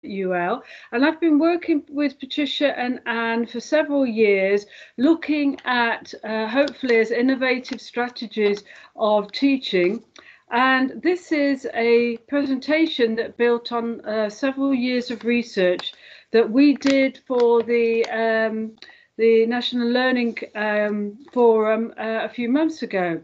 UL, and I've been working with Patricia and Anne for several years, looking at hopefully as innovative strategies of teaching. And this is a presentation that built on several years of research that we did for the National Learning Forum a few months ago.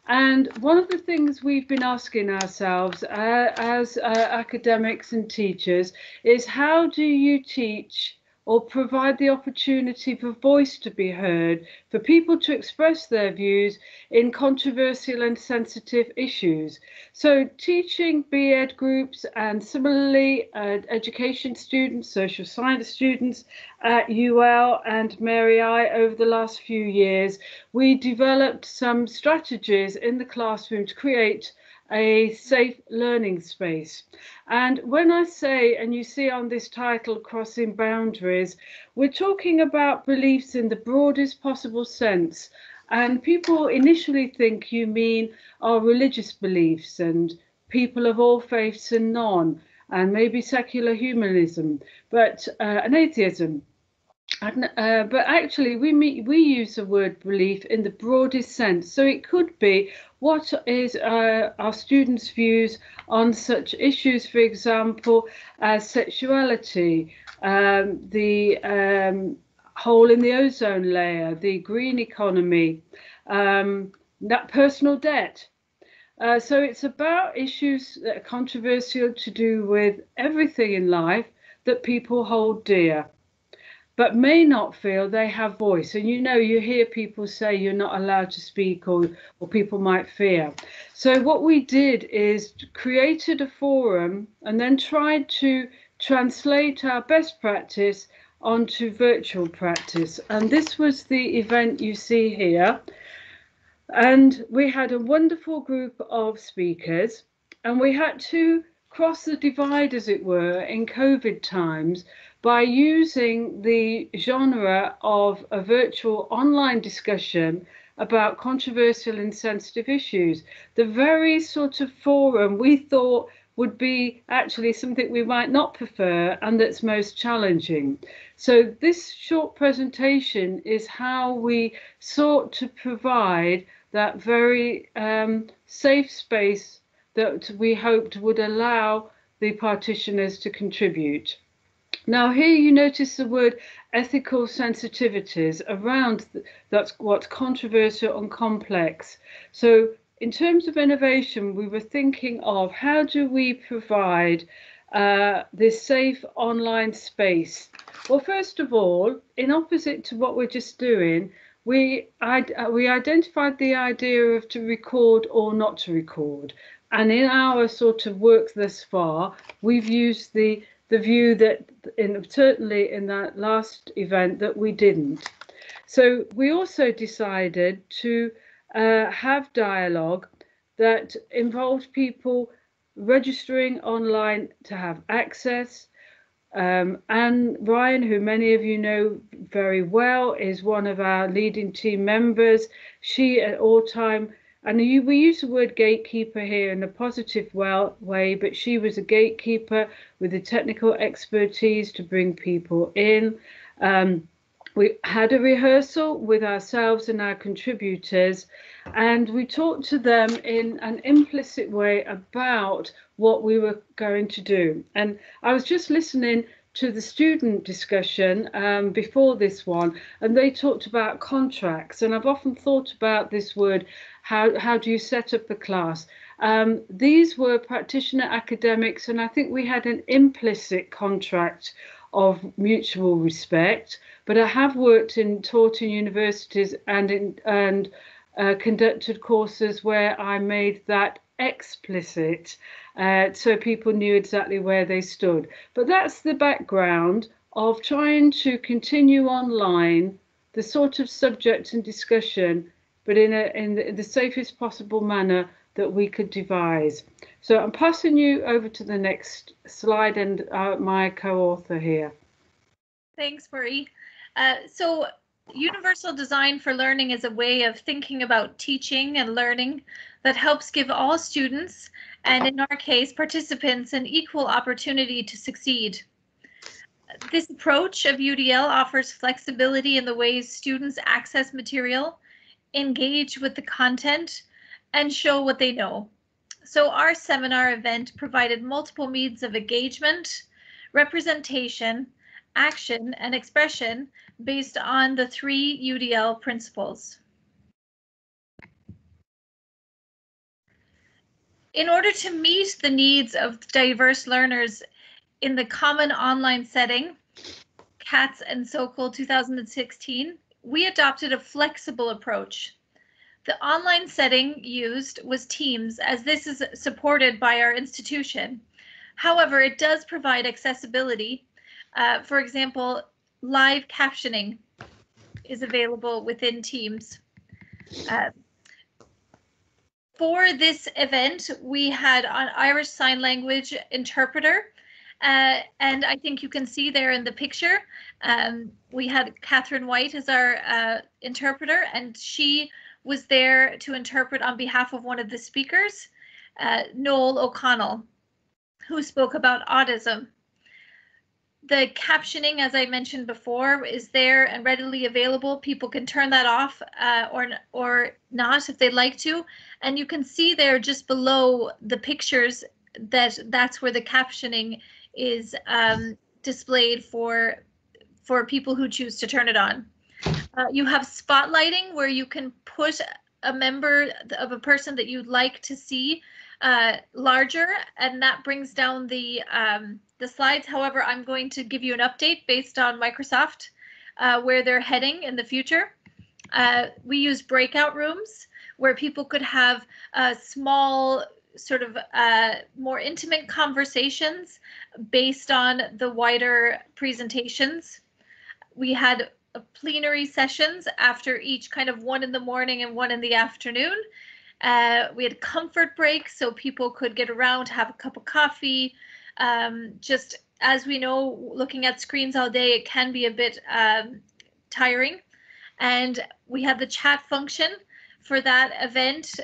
And one of the things we've been asking ourselves as academics and teachers is, how do you teach or provide the opportunity for voice to be heard, for people to express their views in controversial and sensitive issues? So teaching BEd groups and similarly education students, social science students at UL and Mary I over the last few years, we developed some strategies in the classroom to create a safe learning space. And when I say, and you see on this title, Crossing Boundaries, we're talking about beliefs in the broadest possible sense. And people initially think you mean our religious beliefs and people of all faiths and none, and maybe secular humanism, but and atheism. But actually, we use the word belief in the broadest sense. So it could be, what is our students' views on such issues, for example, as sexuality, the hole in the ozone layer, the green economy, that personal debt. So it's about issues that are controversial to do with everything in life that people hold dear, but may not feel they have voice. And you hear people say you're not allowed to speak, or people might fear. So what we did is created a forum and then tried to translate our best practice onto virtual practice. And this was the event you see here. And we had a wonderful group of speakers, and we had to cross the divide, as it were, in COVID times by using the genre of a virtual online discussion about controversial and sensitive issues. The very sort of forum we thought would be actually something we might not prefer and that's most challenging. So this short presentation is how we sought to provide that very safe space that we hoped would allow the practitioners to contribute. Now here you notice the word ethical sensitivities around that's what's controversial and complex. So in terms of innovation, we were thinking of, how do we provide this safe online space? Well, first of all, in opposite to what we're just doing, we identified the idea of to record or not to record. And in our sort of work thus far, we've used the view that certainly in that last event that we didn't. So we also decided to have dialogue that involved people registering online to have access. Anne Ryan, who many of you know very well, is one of our leading team members. She at all time, and we use the word gatekeeper here in a positive way, but she was a gatekeeper with the technical expertise to bring people in. We had a rehearsal with ourselves and our contributors, and we talked to them in an implicit way about what we were going to do. And I was just listening to the student discussion before this one, and they talked about contracts. And I've often thought about this word, how do you set up a class? These were practitioner academics, and I think we had an implicit contract of mutual respect. But I have taught in universities and conducted courses where I made that explicit, so people knew exactly where they stood. But that's the background of trying to continue online the sort of subject and discussion, but in the safest possible manner that we could devise. So I'm passing you over to the next slide and my co-author here. Thanks, Marie. So universal design for learning is a way of thinking about teaching and learning that helps give all students, and in our case, participants, an equal opportunity to succeed. This approach of UDL offers flexibility in the ways students access material, engage with the content, and show what they know. So our seminar event provided multiple means of engagement, representation, action, and expression based on the 3 UDL principles. In order to meet the needs of diverse learners in the common online setting, CATS and SOCL 2016, we adopted a flexible approach. The online setting used was Teams, as this is supported by our institution. However, it does provide accessibility. For example, live captioning is available within Teams. For this event, we had an Irish Sign Language interpreter, and I think you can see there in the picture, we had Catherine White as our interpreter, and she was there to interpret on behalf of one of the speakers, Noel O'Connell, who spoke about autism. The captioning, as I mentioned before, is there and readily available. People can turn that off or not if they'd like to. And you can see there just below the pictures that's where the captioning is displayed for people who choose to turn it on. You have spotlighting, where you can put a member of a person that you'd like to see larger, and that brings down the slides. However, I'm going to give you an update based on Microsoft, where they're heading in the future. We use breakout rooms where people could have small, sort of more intimate conversations based on the wider presentations. We had plenary sessions after each, kind of one in the morning and one in the afternoon. We had comfort breaks, so people could get around, have a cup of coffee. Just as we know, looking at screens all day, it can be a bit tiring. And we had the chat function for that event.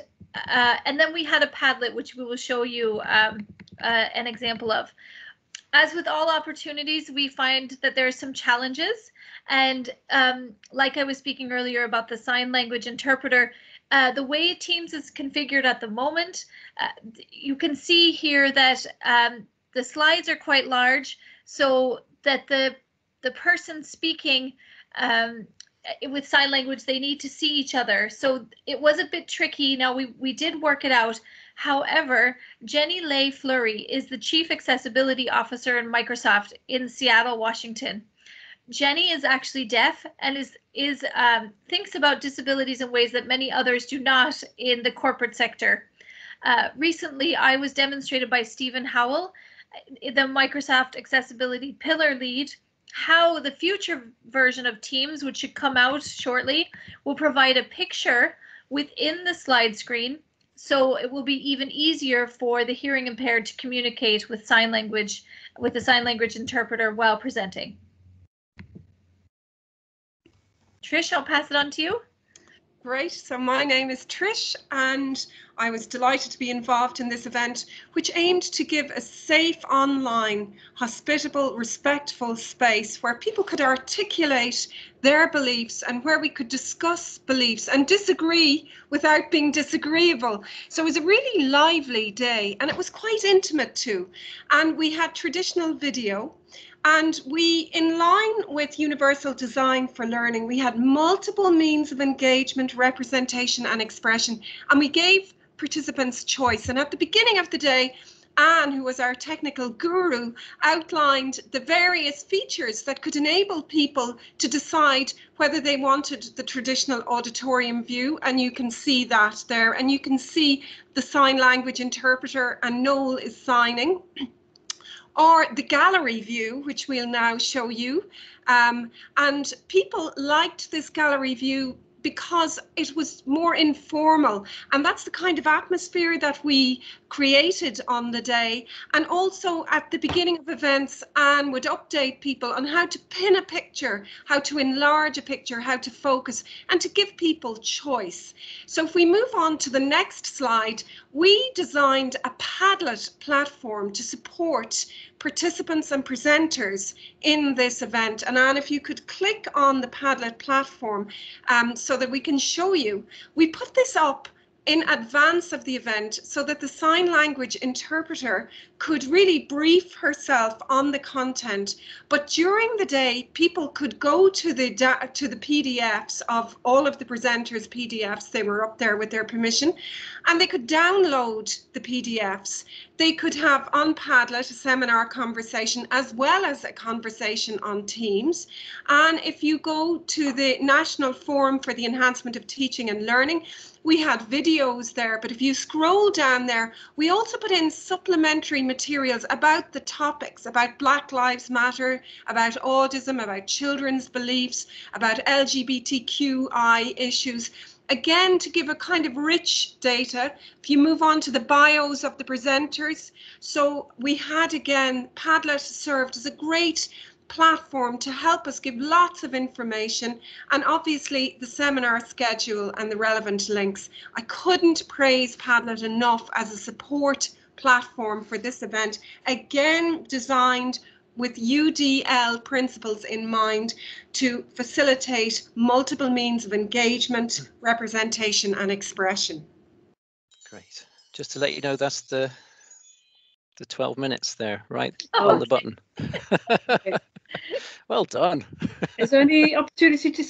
And then we had a Padlet, which we will show you an example of. As with all opportunities, we find that there are some challenges. And like I was speaking earlier about the sign language interpreter, the way Teams is configured at the moment, you can see here that the slides are quite large, so that the person speaking with sign language, they need to see each other. So it was a bit tricky. Now we did work it out. However, Jenny Leigh Fleury is the Chief Accessibility Officer in Microsoft in Seattle, Washington. Jenny is actually deaf and thinks about disabilities in ways that many others do not in the corporate sector. Recently, I was demonstrated by Stephen Howell, the Microsoft Accessibility Pillar Lead, how the future version of Teams, which should come out shortly, will provide a picture within the slide screen, so it will be even easier for the hearing impaired to communicate with sign language, with the sign language interpreter while presenting. Trish, I'll pass it on to you. Great. So my name is Trish, and I was delighted to be involved in this event, which aimed to give a safe online, hospitable, respectful space where people could articulate their beliefs and where we could discuss beliefs and disagree without being disagreeable. So it was a really lively day, and it was quite intimate too. And we had traditional video. And we, in line with Universal Design for Learning, we had multiple means of engagement, representation and expression, and we gave participants choice. And at the beginning of the day, Anne, who was our technical guru, outlined the various features that could enable people to decide whether they wanted the traditional auditorium view, and you can see that there, and you can see the sign language interpreter, and Noel is signing, or the gallery view, which we'll now show you. And people liked this gallery view because it was more informal, and that's the kind of atmosphere that we created on the day. And also at the beginning of events, Anne would update people on how to pin a picture, how to enlarge a picture, how to focus, and to give people choice. So if we move on to the next slide, we designed a Padlet platform to support participants and presenters in this event. And Anne, if you could click on the Padlet platform so that we can show you, we put this up in advance of the event so that the sign language interpreter could really brief herself on the content. But during the day, people could go to the PDFs of all of the presenters' PDFs. They were up there with their permission, and they could download the PDFs. They could have on Padlet a seminar conversation as well as a conversation on Teams. And if you go to the National Forum for the Enhancement of Teaching and Learning, we had videos there, but if you scroll down there, we also put in supplementary materials about the topics, about Black Lives Matter, about autism, about children's beliefs, about LGBTQI issues. Again, to give a kind of rich data. If you move on to the bios of the presenters, so we had, again, Padlet served as a great platform to help us give lots of information, and obviously the seminar schedule and the relevant links. I couldn't praise Padlet enough as a support platform for this event, again designed with UDL principles in mind to facilitate multiple means of engagement, representation and expression. Great. Just to let you know, that's the 12 minutes there, right? Oh, on the button. Well done. Is there any opportunity to